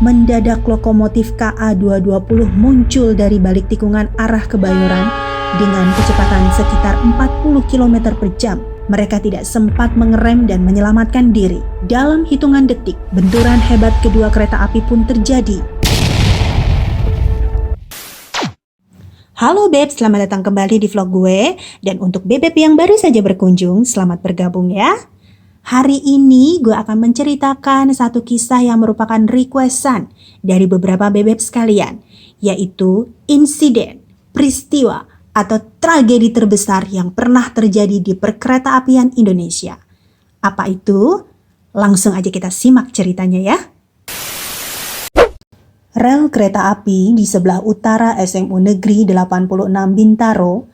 mendadak lokomotif KA220 muncul dari balik tikungan arah Kebayoran dengan kecepatan sekitar 40 km per jam. Mereka tidak sempat mengerem dan menyelamatkan diri. Dalam hitungan detik, benturan hebat kedua kereta api pun terjadi. Halo Beb, selamat datang kembali di vlog gue. Dan untuk Bebeb yang baru saja berkunjung, selamat bergabung ya. Hari ini gue akan menceritakan satu kisah yang merupakan requestan dari beberapa Bebeb sekalian, yaitu insiden, peristiwa, atau tragedi terbesar yang pernah terjadi di perkeretaapian Indonesia. Apa itu? Langsung aja kita simak ceritanya ya. Rel kereta api di sebelah utara SMU Negeri 86 Bintaro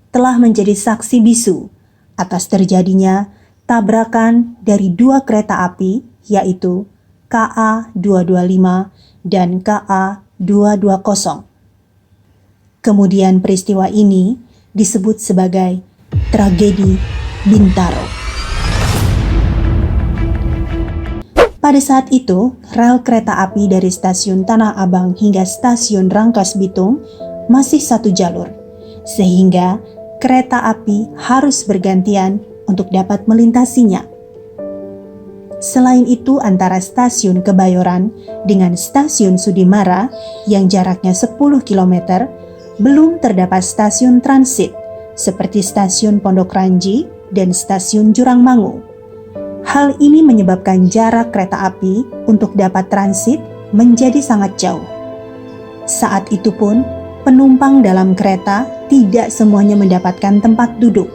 telah menjadi saksi bisu atas terjadinya tabrakan dari dua kereta api, yaitu KA225 dan KA220. Kemudian peristiwa ini disebut sebagai tragedi Bintaro. Pada saat itu, rel kereta api dari stasiun Tanah Abang hingga stasiun Rangkas Bitung masih satu jalur, sehingga kereta api harus bergantian untuk dapat melintasinya. Selain itu, antara stasiun Kebayoran dengan stasiun Sudimara yang jaraknya 10 km, belum terdapat stasiun transit seperti stasiun Pondok Ranji dan stasiun Jurangmangu. Hal ini menyebabkan jarak kereta api untuk dapat transit menjadi sangat jauh. Saat itu pun, penumpang dalam kereta tidak semuanya mendapatkan tempat duduk.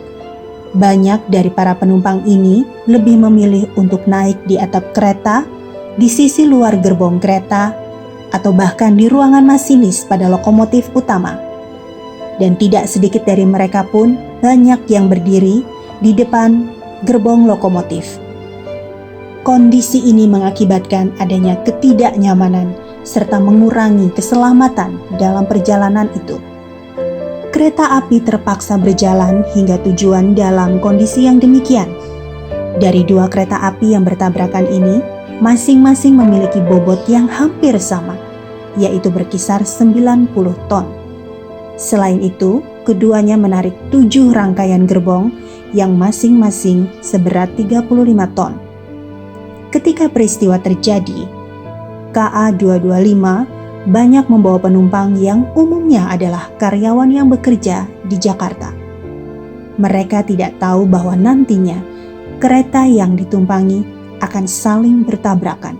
Banyak dari para penumpang ini lebih memilih untuk naik di atap kereta, di sisi luar gerbong kereta, atau bahkan di ruangan masinis pada lokomotif utama. Dan tidak sedikit dari mereka pun banyak yang berdiri di depan gerbong lokomotif. Kondisi ini mengakibatkan adanya ketidaknyamanan serta mengurangi keselamatan dalam perjalanan itu. Kereta api terpaksa berjalan hingga tujuan dalam kondisi yang demikian. Dari dua kereta api yang bertabrakan ini, masing-masing memiliki bobot yang hampir sama, yaitu berkisar 90 ton. Selain itu, keduanya menarik 7 rangkaian gerbong yang masing-masing seberat 35 ton. Ketika peristiwa terjadi, KA225 banyak membawa penumpang yang umumnya adalah karyawan yang bekerja di Jakarta. Mereka tidak tahu bahwa nantinya kereta yang ditumpangi akan saling bertabrakan.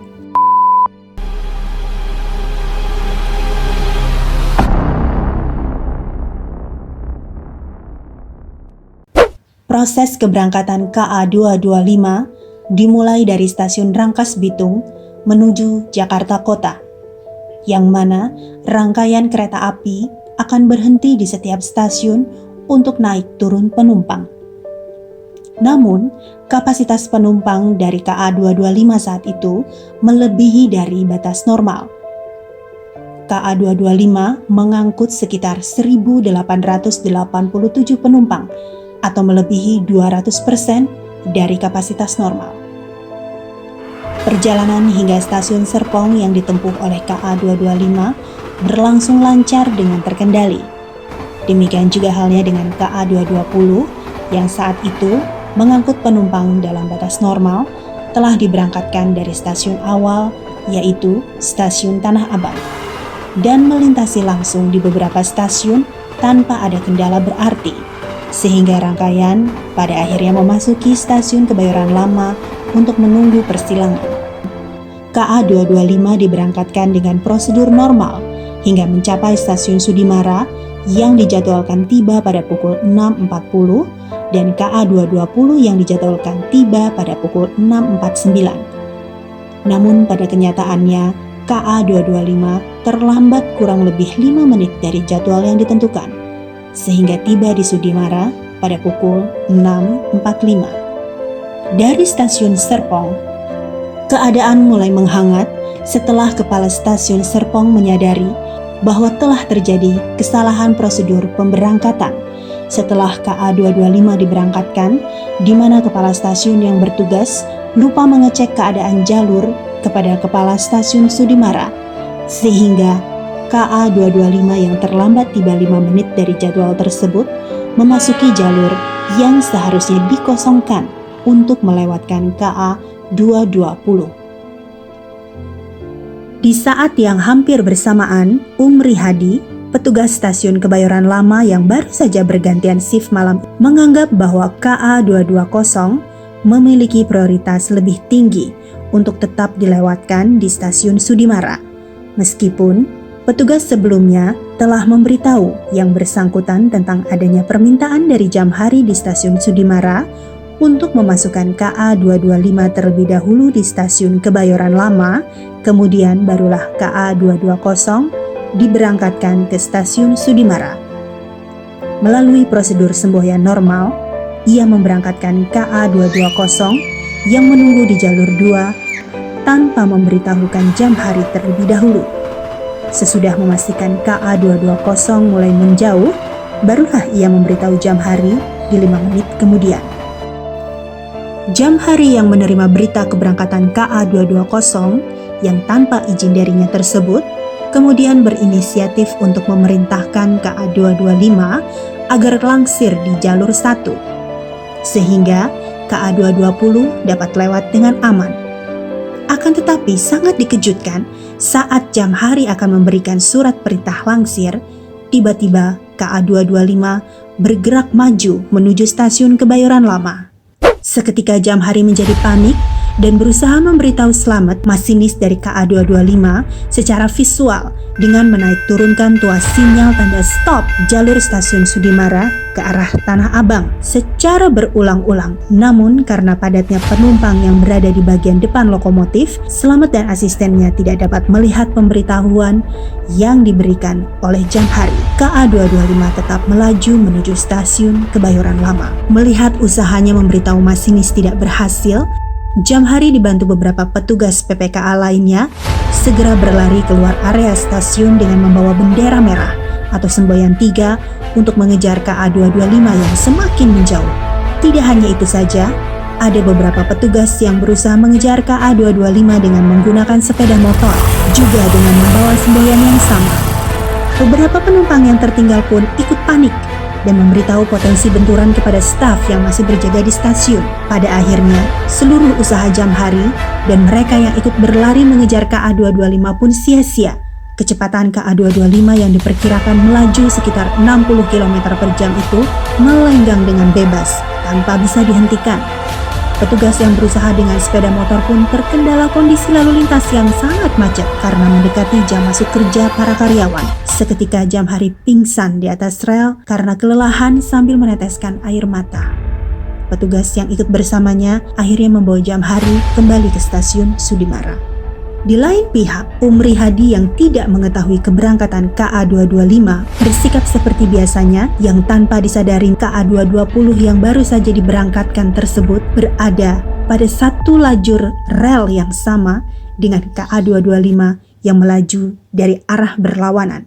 Proses keberangkatan KA225 dimulai dari stasiun Rangkas Bitung menuju Jakarta Kota, yang mana rangkaian kereta api akan berhenti di setiap stasiun untuk naik turun penumpang. Namun, kapasitas penumpang dari KA225 saat itu melebihi dari batas normal. KA225 mengangkut sekitar 1.887 penumpang atau melebihi 200% dari kapasitas normal. Perjalanan hingga stasiun Serpong yang ditempuh oleh KA225 berlangsung lancar dengan terkendali. Demikian juga halnya dengan KA220 yang saat itu mengangkut penumpang dalam batas normal telah diberangkatkan dari stasiun awal, yaitu stasiun Tanah Abang, dan melintasi langsung di beberapa stasiun tanpa ada kendala berarti, sehingga rangkaian pada akhirnya memasuki stasiun Kebayoran Lama untuk menunggu persilangan. KA225 diberangkatkan dengan prosedur normal hingga mencapai stasiun Sudimara yang dijadwalkan tiba pada pukul 6.40 dan KA220 yang dijadwalkan tiba pada pukul 6.49. Namun pada kenyataannya KA225 terlambat kurang lebih 5 menit dari jadwal yang ditentukan, sehingga tiba di Sudimara pada pukul 6.45. Dari stasiun Serpong, keadaan mulai menghangat setelah kepala stasiun Serpong menyadari bahwa telah terjadi kesalahan prosedur pemberangkatan setelah KA225 diberangkatkan, di mana kepala stasiun yang bertugas lupa mengecek keadaan jalur kepada kepala stasiun Sudimara Sehingga KA225 yang terlambat tiba 5 menit dari jadwal tersebut memasuki jalur yang seharusnya dikosongkan untuk melewatkan KA220. Di saat yang hampir bersamaan, Umri Hadi, petugas stasiun Kebayoran Lama yang baru saja bergantian shift malam, menganggap bahwa KA220 memiliki prioritas lebih tinggi untuk tetap dilewatkan di stasiun Sudimara. Meskipun petugas sebelumnya telah memberitahu yang bersangkutan tentang adanya permintaan dari Jamhari di stasiun Sudimara untuk memasukkan KA225 terlebih dahulu di stasiun Kebayoran Lama, kemudian barulah KA220 diberangkatkan ke stasiun Sudimara. Melalui prosedur semboyan normal, ia memberangkatkan KA220 yang menunggu di jalur 2 tanpa memberitahukan Jamhari terlebih dahulu. Sesudah memastikan KA220 mulai menjauh, barulah ia memberitahu Jamhari di 5 menit kemudian. Jamhari yang menerima berita keberangkatan KA220 yang tanpa izin darinya tersebut, kemudian berinisiatif untuk memerintahkan KA225 agar langsir di jalur 1, sehingga KA220 dapat lewat dengan aman. Akan tetapi sangat dikejutkan saat Jamhari akan memberikan surat perintah langsir, tiba-tiba KA225 bergerak maju menuju stasiun Kebayoran Lama. Seketika Jamhari menjadi panik dan berusaha memberitahu selamat masinis dari KA225 secara visual dengan menaik turunkan tuas sinyal tanda stop jalur stasiun Sudimara ke arah Tanah Abang secara berulang-ulang. Namun karena padatnya penumpang yang berada di bagian depan lokomotif, Selamat dan asistennya tidak dapat melihat pemberitahuan yang diberikan oleh Jamhari. KA225 tetap melaju menuju stasiun Kebayoran Lama. Melihat usahanya memberitahu masinis tidak berhasil, Jamhari dibantu beberapa petugas PPKA lainnya segera berlari keluar area stasiun dengan membawa bendera merah atau semboyan 3 untuk mengejar KA225 yang semakin menjauh. Tidak hanya itu saja, ada beberapa petugas yang berusaha mengejar KA225 dengan menggunakan sepeda motor, juga dengan membawa semboyan yang sama. Beberapa penumpang yang tertinggal pun ikut panik dan memberitahu potensi benturan kepada staf yang masih berjaga di stasiun. Pada akhirnya, seluruh usaha Jamhari dan mereka yang ikut berlari mengejar KA225 pun sia-sia. Kecepatan KA225 yang diperkirakan melaju sekitar 60 km per jam itu melenggang dengan bebas tanpa bisa dihentikan. Petugas yang berusaha dengan sepeda motor pun terkendala kondisi lalu lintas yang sangat macet karena mendekati jam masuk kerja para karyawan. Seketika Jamhari pingsan di atas rel karena kelelahan sambil meneteskan air mata. Petugas yang ikut bersamanya akhirnya membawa Jamhari kembali ke stasiun Sudimara. Di lain pihak, Umri Hadi yang tidak mengetahui keberangkatan KA225 bersikap seperti biasanya yang tanpa disadari KA220 yang baru saja diberangkatkan tersebut berada pada satu lajur rel yang sama dengan KA225 yang melaju dari arah berlawanan.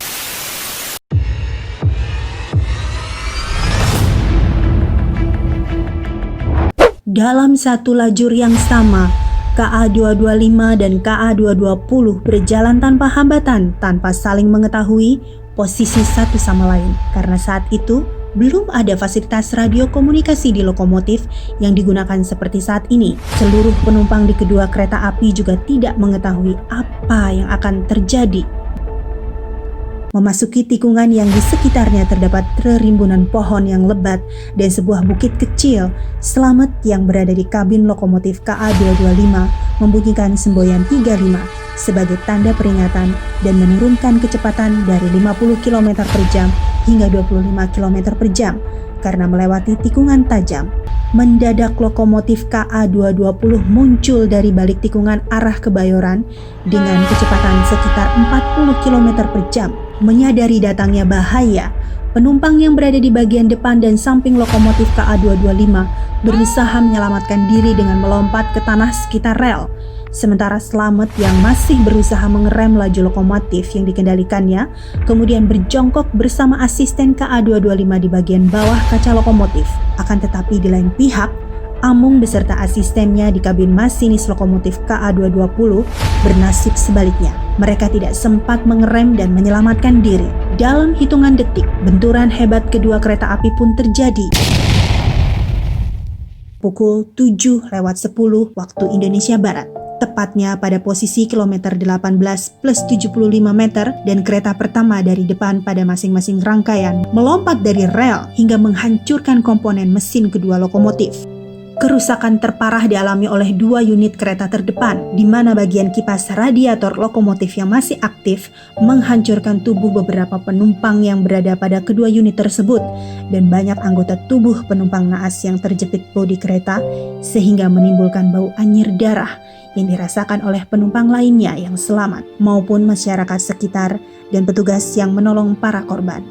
Dalam satu lajur yang sama, KA225 dan KA220 berjalan tanpa hambatan, tanpa saling mengetahui posisi satu sama lain. Karena saat itu belum ada fasilitas radio komunikasi di lokomotif yang digunakan seperti saat ini. Seluruh penumpang di kedua kereta api juga tidak mengetahui apa yang akan terjadi. Memasuki tikungan yang di sekitarnya terdapat rimbunan pohon yang lebat dan sebuah bukit kecil, Selamat yang berada di kabin lokomotif KA225 membunyikan semboyan 35 sebagai tanda peringatan dan menurunkan kecepatan dari 50 km per jam hingga 25 km per jam karena melewati tikungan tajam. Mendadak lokomotif KA220 muncul dari balik tikungan arah Kebayoran dengan kecepatan sekitar 40 km per jam. Menyadari datangnya bahaya, penumpang yang berada di bagian depan dan samping lokomotif KA225 berusaha menyelamatkan diri dengan melompat ke tanah sekitar rel. Sementara Selamat yang masih berusaha mengerem laju lokomotif yang dikendalikannya, kemudian berjongkok bersama asisten KA225 di bagian bawah kaca lokomotif. Akan tetapi di lain pihak, Amung beserta asistennya di kabin masinis lokomotif KA220 bernasib sebaliknya. Mereka tidak sempat mengerem dan menyelamatkan diri. Dalam hitungan detik, benturan hebat kedua kereta api pun terjadi. Pukul 7:10 waktu Indonesia Barat. Tepatnya pada posisi kilometer 18 plus 75 meter, dan kereta pertama dari depan pada masing-masing rangkaian melompat dari rel hingga menghancurkan komponen mesin kedua lokomotif. Kerusakan terparah dialami oleh 2 unit kereta terdepan, di mana bagian kipas radiator lokomotif yang masih aktif menghancurkan tubuh beberapa penumpang yang berada pada kedua unit tersebut, dan banyak anggota tubuh penumpang naas yang terjepit bodi kereta sehingga menimbulkan bau anyir darah yang dirasakan oleh penumpang lainnya yang selamat maupun masyarakat sekitar dan petugas yang menolong para korban.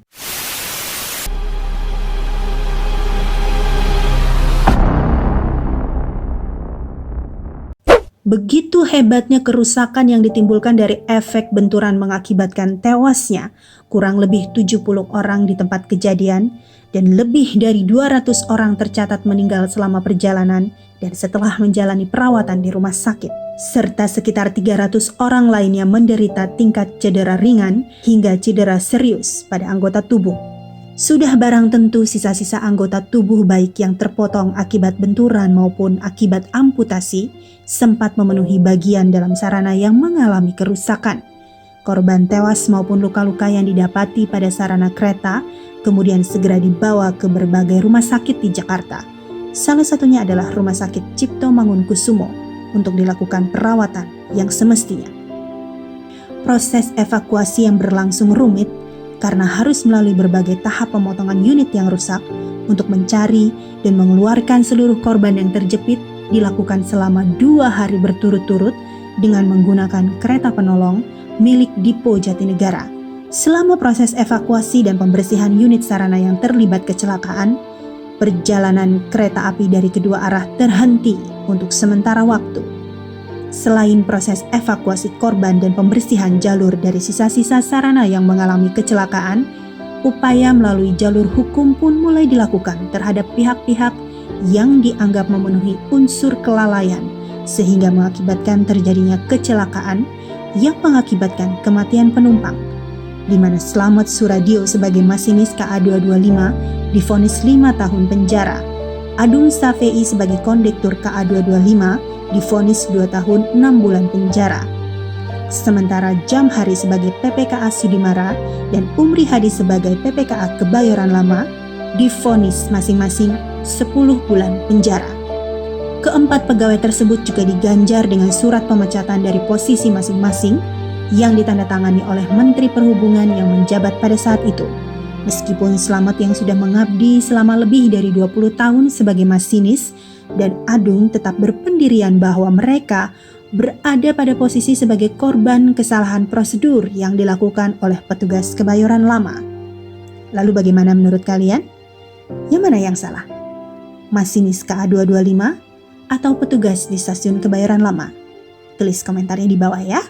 Begitu hebatnya kerusakan yang ditimbulkan dari efek benturan mengakibatkan tewasnya kurang lebih 70 orang di tempat kejadian, dan lebih dari 200 orang tercatat meninggal selama perjalanan dan setelah menjalani perawatan di rumah sakit, serta sekitar 300 orang lainnya menderita tingkat cedera ringan hingga cedera serius pada anggota tubuh. Sudah barang tentu sisa-sisa anggota tubuh baik yang terpotong akibat benturan maupun akibat amputasi sempat memenuhi bagian dalam sarana yang mengalami kerusakan. Korban tewas maupun luka-luka yang didapati pada sarana kereta kemudian segera dibawa ke berbagai rumah sakit di Jakarta. Salah satunya adalah Rumah Sakit Cipto Mangunkusumo untuk dilakukan perawatan yang semestinya. Proses evakuasi yang berlangsung rumit karena harus melalui berbagai tahap pemotongan unit yang rusak untuk mencari dan mengeluarkan seluruh korban yang terjepit dilakukan selama 2 hari berturut-turut dengan menggunakan kereta penolong milik Dipo Jatinegara. Selama proses evakuasi dan pembersihan unit sarana yang terlibat kecelakaan, perjalanan kereta api dari kedua arah terhenti untuk sementara waktu. Selain proses evakuasi korban dan pembersihan jalur dari sisa-sisa sarana yang mengalami kecelakaan, upaya melalui jalur hukum pun mulai dilakukan terhadap pihak-pihak yang dianggap memenuhi unsur kelalaian sehingga mengakibatkan terjadinya kecelakaan yang mengakibatkan kematian penumpang, di mana Slamet Suradio sebagai masinis KA225 divonis 5 tahun penjara, Adung Safei sebagai kondektur KA225 divonis 2 tahun 6 bulan penjara. Sementara Jamhari sebagai PPKA Sudimara dan Umri Hadi sebagai PPKA Kebayoran Lama divonis masing-masing 10 bulan penjara. Keempat pegawai tersebut juga diganjar dengan surat pemecatan dari posisi masing-masing yang ditandatangani oleh Menteri Perhubungan yang menjabat pada saat itu. Meskipun Slamet yang sudah mengabdi selama lebih dari 20 tahun sebagai masinis, dan Adung tetap berpendirian bahwa mereka berada pada posisi sebagai korban kesalahan prosedur yang dilakukan oleh petugas Kebayoran Lama. Lalu bagaimana menurut kalian? Yang mana yang salah? Masinis KA225 atau petugas di stasiun Kebayoran Lama? Tulis komentarnya di bawah ya.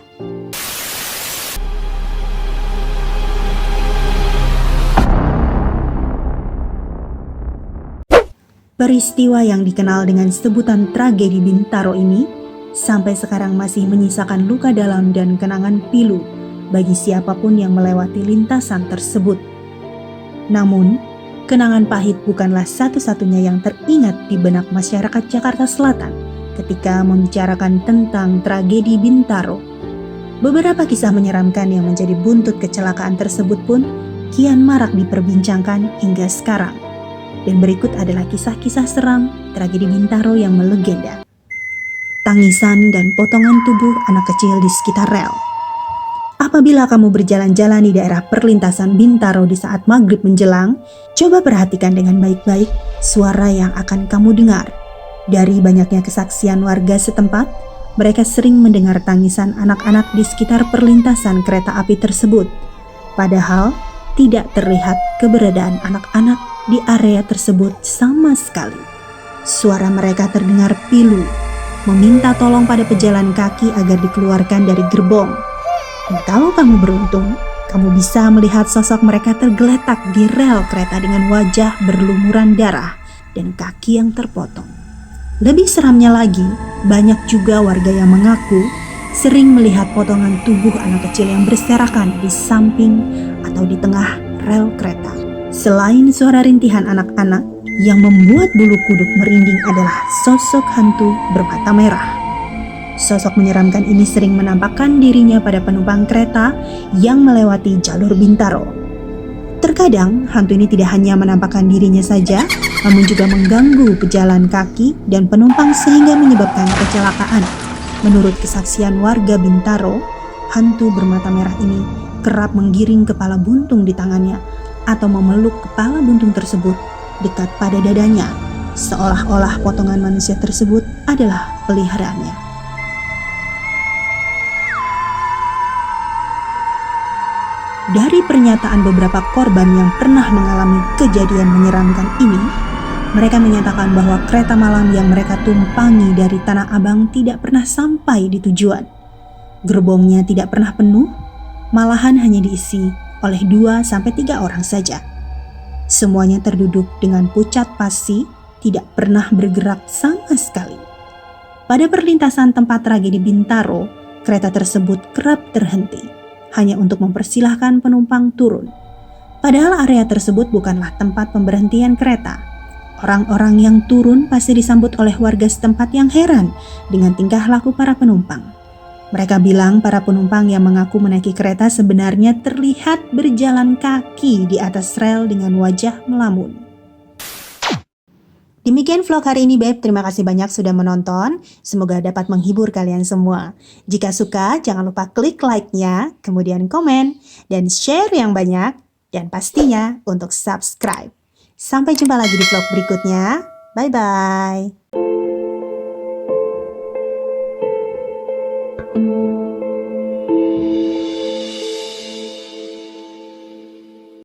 Peristiwa yang dikenal dengan sebutan tragedi Bintaro ini sampai sekarang masih menyisakan luka dalam dan kenangan pilu bagi siapapun yang melewati lintasan tersebut. Namun, kenangan pahit bukanlah satu-satunya yang teringat di benak masyarakat Jakarta Selatan ketika membicarakan tentang tragedi Bintaro. Beberapa kisah menyeramkan yang menjadi buntut kecelakaan tersebut pun kian marak diperbincangkan hingga sekarang. Dan berikut adalah kisah-kisah seram tragedi Bintaro yang melegenda. Tangisan dan potongan tubuh anak kecil di sekitar rel. Apabila kamu berjalan-jalan di daerah perlintasan Bintaro di saat maghrib menjelang, coba perhatikan dengan baik-baik suara yang akan kamu dengar. Dari banyaknya kesaksian warga setempat, mereka sering mendengar tangisan anak-anak di sekitar perlintasan kereta api tersebut. Padahal tidak terlihat keberadaan anak-anak di area tersebut sama sekali. Suara mereka terdengar pilu, meminta tolong pada pejalan kaki agar dikeluarkan dari gerbong. Dan kalau kamu beruntung, kamu bisa melihat sosok mereka tergeletak di rel kereta dengan wajah berlumuran darah dan kaki yang terpotong. Lebih seramnya lagi, banyak juga warga yang mengaku sering melihat potongan tubuh anak kecil yang berserakan di samping atau di tengah rel kereta. Selain suara rintihan anak-anak, yang membuat bulu kuduk merinding adalah sosok hantu bermata merah. Sosok menyeramkan ini sering menampakkan dirinya pada penumpang kereta yang melewati jalur Bintaro. Terkadang, hantu ini tidak hanya menampakkan dirinya saja, namun juga mengganggu pejalan kaki dan penumpang sehingga menyebabkan kecelakaan. Menurut kesaksian warga Bintaro, hantu bermata merah ini kerap menggiring kepala buntung di tangannya atau memeluk kepala buntung tersebut dekat pada dadanya, seolah-olah potongan manusia tersebut adalah peliharaannya. Dari pernyataan beberapa korban yang pernah mengalami kejadian menyeramkan ini, mereka menyatakan bahwa kereta malam yang mereka tumpangi dari Tanah Abang tidak pernah sampai di tujuan. Gerbongnya tidak pernah penuh, malahan hanya diisi oleh 2-3 orang saja. Semuanya terduduk dengan pucat pasi, tidak pernah bergerak sama sekali. Pada perlintasan tempat tragedi Bintaro, kereta tersebut kerap terhenti hanya untuk mempersilahkan penumpang turun. Padahal area tersebut bukanlah tempat pemberhentian kereta. Orang-orang yang turun pasti disambut oleh warga setempat yang heran dengan tingkah laku para penumpang. Mereka bilang para penumpang yang mengaku menaiki kereta sebenarnya terlihat berjalan kaki di atas rel dengan wajah melamun. Demikian vlog hari ini, Beb. Terima kasih banyak sudah menonton. Semoga dapat menghibur kalian semua. Jika suka, jangan lupa klik like-nya, kemudian komen, dan share yang banyak, dan pastinya untuk subscribe. Sampai jumpa lagi di vlog berikutnya. Bye-bye.